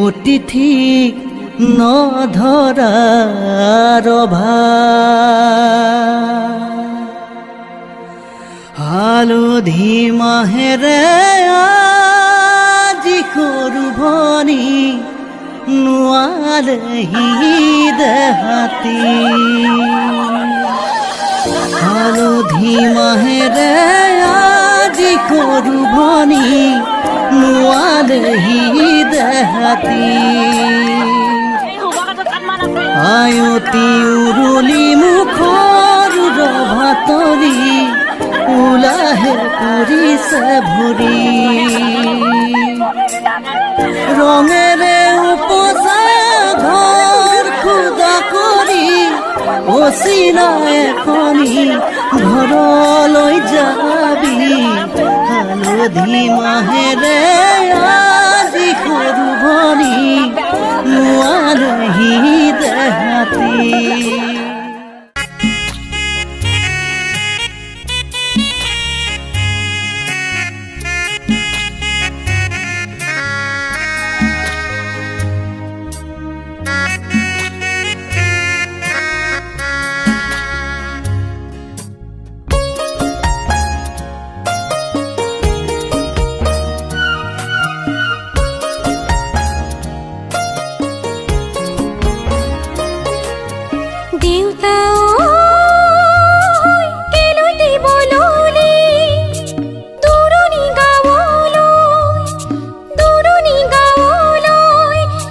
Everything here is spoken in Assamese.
অতিথিক নধৰাৰ হালধি মাহেৰে আজি সৰু ভনী নোৱালেহি দেহাতী হালধি মাহেৰে আজি সৰু ভনী নোৱালেহি দেহাতী আয়তি উৰুলি মুখৰ ৰভাতলি ওলাহে পৰিছে ভৰি ৰঙেৰে উপচা ঘৰ খুদা কৰি অচিনা এখনি ঘৰলৈ যাবি হালধি মাহেৰে আজি সৰু ভনী নোৱালেহি দেহাতী